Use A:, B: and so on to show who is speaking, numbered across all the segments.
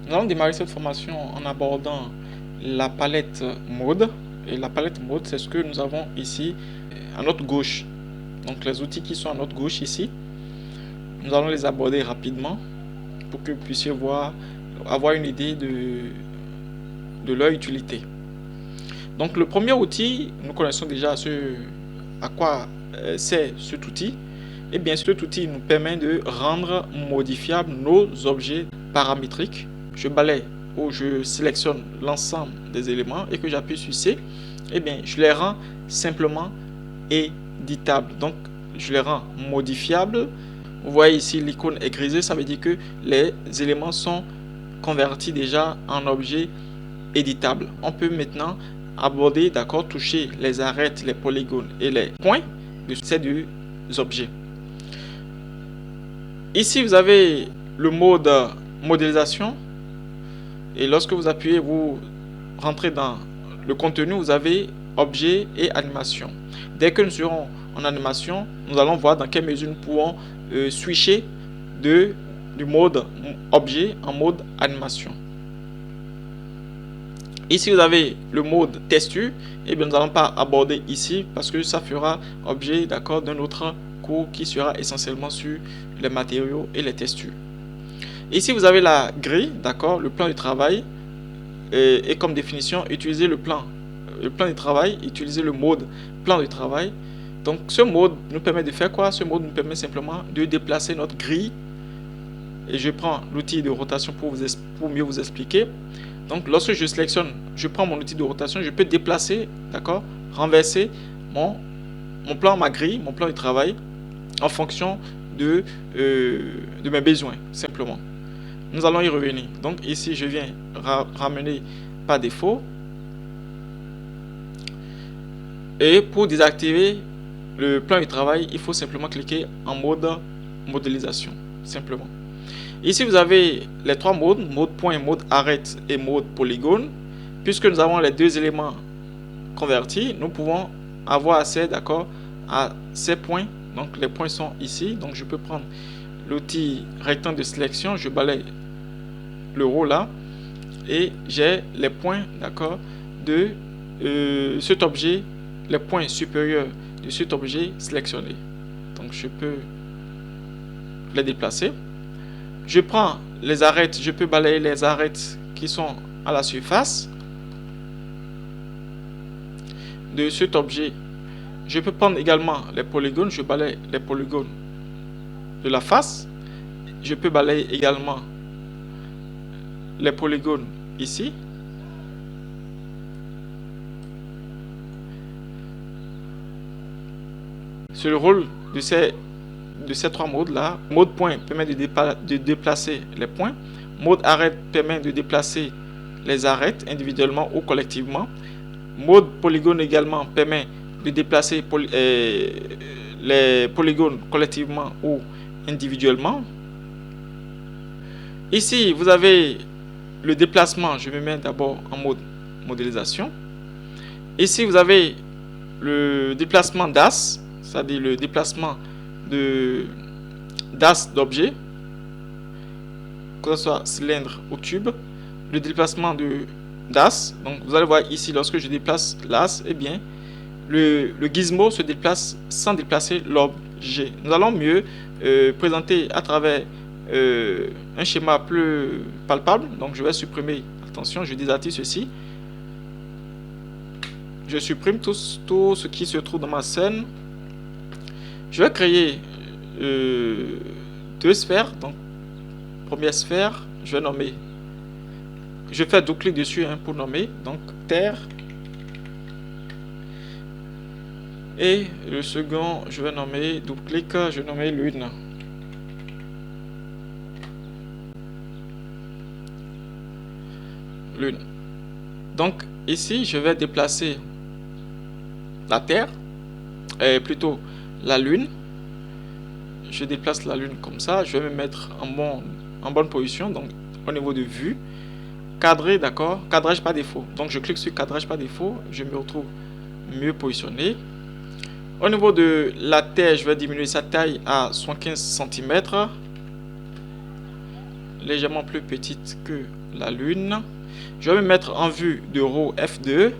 A: Nous allons démarrer cette formation en abordant la palette mode. Et la palette mode, c'est ce que nous avons ici à notre gauche. Donc les outils qui sont à notre gauche ici, nous allons les aborder rapidement pour que vous puissiez avoir une idée de leur utilité. Donc le premier outil, nous connaissons déjà à quoi sert cet outil. Et bien cet outil nous permet de rendre modifiables nos objets paramétriques. Je balaye ou je sélectionne l'ensemble des éléments et que j'appuie sur C, et bien je les rends simplement éditables. Donc je les rends modifiables. Vous voyez ici l'icône est grisée, ça veut dire que les éléments sont convertis déjà en objets éditables. On peut maintenant aborder, d'accord, toucher les arêtes, les polygones et les points de ces deux objets. Ici vous avez le mode modélisation et lorsque vous appuyez, vous rentrez dans le contenu, vous avez objet et animation. Dès que nous serons en animation, nous allons voir dans quelle mesure nous pouvons switcher du mode objet en mode animation. Ici vous avez le mode texture, et bien nous n'allons pas aborder ici parce que ça fera objet, d'accord, d'un autre cours qui sera essentiellement sur les matériaux et les textures. Ici vous avez la grille, d'accord, le plan de travail, et comme définition, utiliser le plan de travail, utiliser le mode plan de travail. Donc ce mode nous permet de faire quoi? Ce mode nous permet simplement de déplacer notre grille. Et je prends l'outil de rotation pour mieux vous expliquer. Donc lorsque je sélectionne, je prends mon outil de rotation, je peux déplacer, d'accord, renverser mon plan, ma grille, mon plan de travail en fonction de mes besoins, simplement. Nous allons y revenir. Donc ici, je viens ramener par défaut. Et pour désactiver le plan de travail, il faut simplement cliquer en mode modélisation, simplement. Ici, vous avez les trois modes, mode point, mode arête et mode polygone. Puisque nous avons les deux éléments convertis, nous pouvons avoir accès, d'accord, à ces points. Donc les points sont ici. Donc je peux prendre l'outil rectangle de sélection, je balaye le row là et j'ai les points, d'accord, de cet objet, les points supérieurs de cet objet sélectionné. Donc je peux les déplacer. Je prends les arêtes, je peux balayer les arêtes qui sont à la surface de cet objet. Je peux prendre également les polygones, je balaye les polygones de la face. Je peux balayer également les polygones ici. C'est le rôle de ces trois modes là. Mode point permet de déplacer les points. Mode arête permet de déplacer les arêtes individuellement ou collectivement. Mode polygone également permet de déplacer les polygones collectivement ou individuellement. Ici, vous avez le déplacement. Je me mets d'abord en mode modélisation. Ici, vous avez le déplacement d'as, c'est-à-dire le déplacement d'as d'objet, que ce soit cylindre ou tube. Le déplacement d'as. Donc, vous allez voir ici, lorsque je déplace l'as, eh bien, le gizmo se déplace sans déplacer l'objet. Nous allons mieux présenter à travers un schéma plus palpable. Donc je vais supprimer, attention, je désactive ceci. Je supprime tout ce qui se trouve dans ma scène. Je vais créer deux sphères. Donc première sphère, je vais nommer, je fais double-clic dessus pour nommer, donc terre. Et le second, je vais nommer, double-clic, je vais nommer lune. Lune. Donc ici, je vais déplacer la terre, plutôt la lune. Je déplace la lune comme ça. Je vais me mettre en bonne position, donc au niveau de vue. Cadré, d'accord, cadrage par défaut. Donc je clique sur cadrage par défaut, je me retrouve mieux positionné. Au niveau de la terre, je vais diminuer sa taille à 75 cm. légèrement plus petite que la Lune. Je vais me mettre en vue de row F2.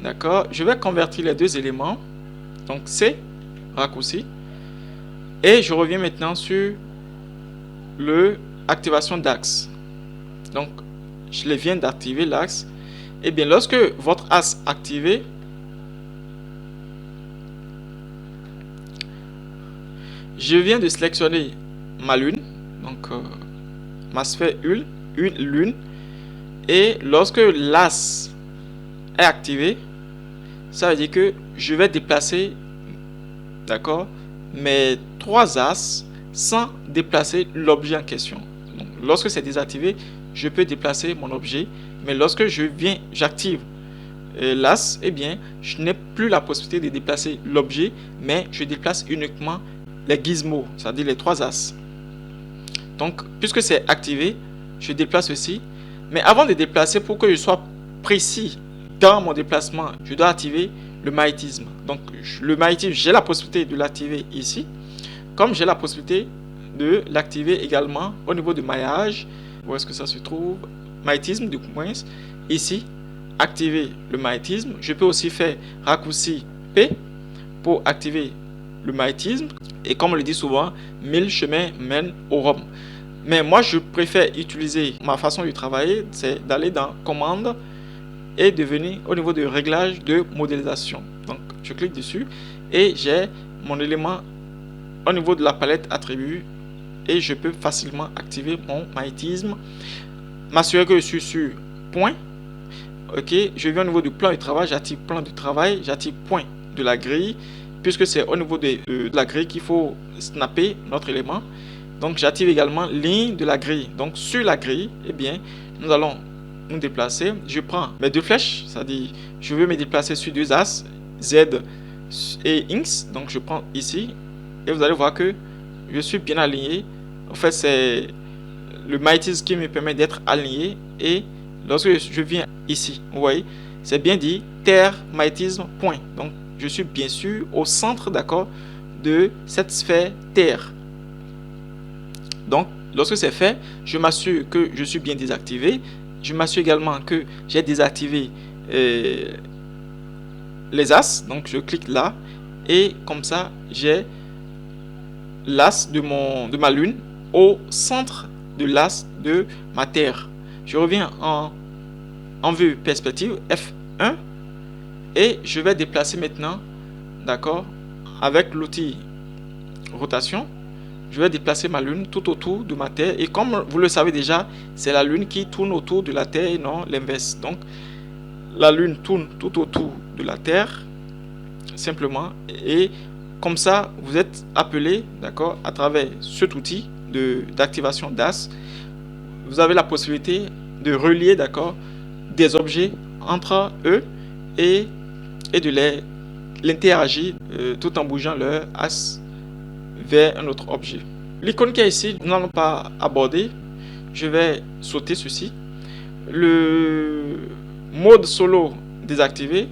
A: D'accord. Je vais convertir les deux éléments. Donc C, raccourci. Et je reviens maintenant sur le activation d'axe. Donc je viens d'activer l'axe. Et bien lorsque votre axe activé, je viens de sélectionner ma lune, donc ma sphère une lune, et lorsque l'axe est activé, ça veut dire que je vais déplacer, d'accord, mes trois axes sans déplacer l'objet en question. Donc, lorsque c'est désactivé, je peux déplacer mon objet, mais lorsque j'active l'axe, eh bien, je n'ai plus la possibilité de déplacer l'objet, mais je déplace uniquement les gizmos, c'est-à-dire les trois axes. Donc, puisque c'est activé, je déplace ceci. Mais avant de déplacer, pour que je sois précis dans mon déplacement, je dois activer le magnétisme. Donc, le magnétisme, j'ai la possibilité de l'activer ici, comme j'ai la possibilité de l'activer également au niveau du maillage. Où est-ce que ça se trouve? Magnétisme, du moins, ici, activer le magnétisme. Je peux aussi faire raccourci P pour activer le magnétisme. Et comme on le dit souvent, 1000 chemins mènent au Rhum. Mais moi, je préfère utiliser ma façon de travailler, c'est d'aller dans commande et de venir au niveau de réglage de modélisation. Donc, je clique dessus et j'ai mon élément au niveau de la palette attributs et je peux facilement activer mon magnétisme. M'assurer que je suis sur point. Ok, je viens au niveau du plan de travail, j'active plan de travail, j'active point de la grille, puisque c'est au niveau de la grille qu'il faut snapper notre élément. Donc j'active également ligne de la grille. Donc sur la grille, eh bien, nous allons nous déplacer. Je prends mes deux flèches, c'est-à-dire je veux me déplacer sur deux axes, Z et X. Donc je prends ici et vous allez voir que je suis bien aligné. En fait, c'est le magnétisme qui me permet d'être aligné. Et lorsque je viens ici, vous voyez, c'est bien dit terre, magnétisme, point. Donc je suis bien sûr au centre, d'accord, de cette sphère terre. Donc lorsque c'est fait, je m'assure que je suis bien désactivé. Je m'assure également que j'ai désactivé les as. Donc je clique là et comme ça j'ai l'as de ma lune au centre de l'as de ma terre. Je reviens en vue perspective F1 et je vais déplacer maintenant, d'accord, avec l'outil rotation. Je vais déplacer ma lune tout autour de ma terre et comme vous le savez déjà, c'est la lune qui tourne autour de la terre et non l'inverse. Donc la lune tourne tout autour de la terre simplement et comme ça vous êtes appelé, d'accord, à travers cet outil d'activation d'as. Vous avez la possibilité de relier, d'accord, des objets entre eux et de l'interagir tout en bougeant leur as vers un autre objet. L'icône qui est ici, nous n'allons pas aborder. Je vais sauter ceci. Le mode solo désactivé.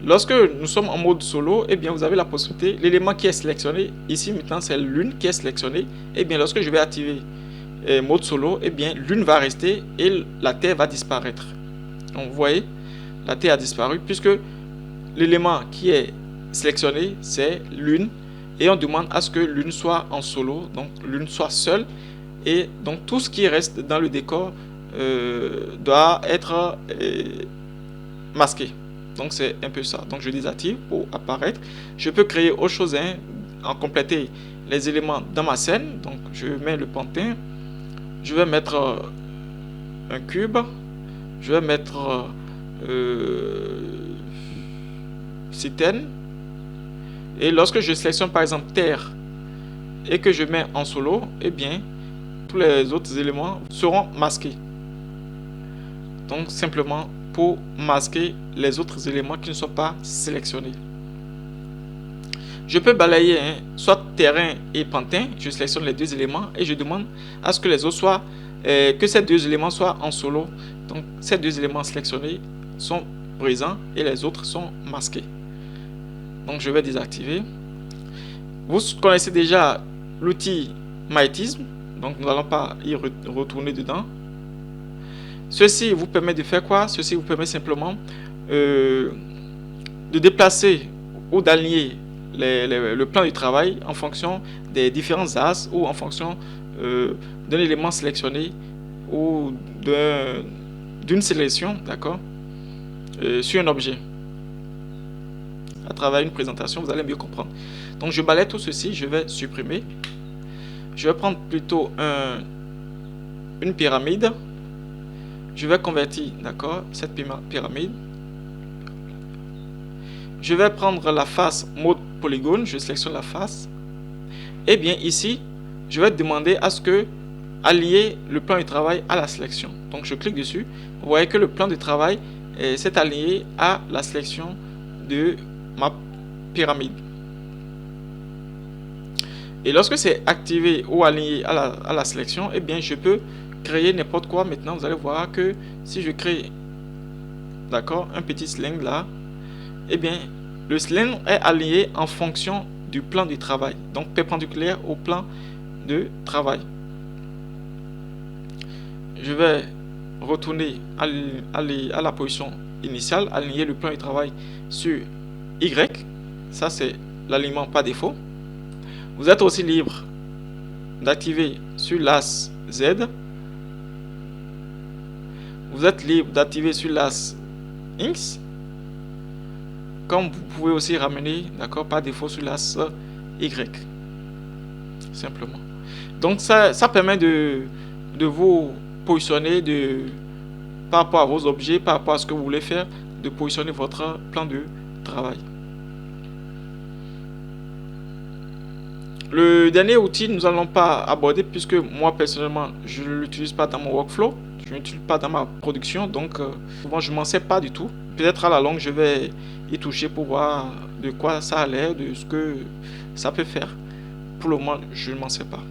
A: Lorsque nous sommes en mode solo, eh bien vous avez la possibilité, l'élément qui est sélectionné, ici maintenant c'est lune qui est sélectionné. Eh bien lorsque je vais activer mode solo, eh bien lune va rester et la terre va disparaître. Donc vous voyez, la terre a disparu puisque l'élément qui est sélectionné c'est lune et on demande à ce que lune soit en solo, donc lune soit seule et donc tout ce qui reste dans le décor doit être masqué. Donc c'est un peu ça. Donc je désactive pour apparaître. Je peux créer autre chose, hein, en compléter les éléments dans ma scène. Donc je mets le pantin. Je vais mettre un cube. Je vais mettre citerne. Et lorsque je sélectionne par exemple terre et que je mets en solo, eh bien tous les autres éléments seront masqués. Donc simplement pour masquer les autres éléments qui ne sont pas sélectionnés. Je peux balayer, hein, soit terrain et pantin. Je sélectionne les deux éléments et je demande à ce que les autres soient, que ces deux éléments soient en solo. Donc ces deux éléments sélectionnés sont présents et les autres sont masqués. Donc je vais désactiver. Vous connaissez déjà l'outil magnétisme. Donc nous n'allons pas y retourner dedans. Ceci vous permet de faire quoi? Ceci vous permet simplement de déplacer ou d'aligner le plan de travail en fonction des différents axes ou en fonction d'un élément sélectionné ou d'une sélection, d'accord, sur un objet. À travers une présentation, vous allez mieux comprendre. Donc je balaye tout ceci, je vais supprimer. Je vais prendre plutôt une pyramide. Je vais convertir, d'accord, cette pyramide. Je vais prendre la face mode polygone, je sélectionne la face. Et bien ici, je vais demander à ce que allier le plan de travail à la sélection. Donc je clique dessus. Vous voyez que le plan de travail s'est aligné à la sélection de ma pyramide. Et lorsque c'est activé ou aligné à la sélection, eh bien je peux créer n'importe quoi. Maintenant vous allez voir que si je crée, d'accord, un petit cylindre là, eh bien le cylindre est aligné en fonction du plan de travail, donc perpendiculaire au plan de travail. Je vais retourner à la position initiale, aligner le plan de travail sur Y. Ça c'est l'alignement par défaut. Vous êtes aussi libre d'activer sur l'axe Z. Vous êtes libre d'activer sur l'axe X. Comme vous pouvez aussi ramener, d'accord, par défaut sur l'axe Y. Simplement. Donc ça permet de vous positionner par rapport à vos objets, par rapport à ce que vous voulez faire, de positionner votre plan de travail. Le dernier outil, nous n'allons pas aborder puisque moi personnellement, je ne l'utilise pas dans mon workflow, je ne l'utilise pas dans ma production, donc souvent je ne m'en sers pas du tout. Peut-être à la longue, je vais y toucher pour voir de quoi ça a l'air, de ce que ça peut faire. Pour le moment, je ne m'en sers pas.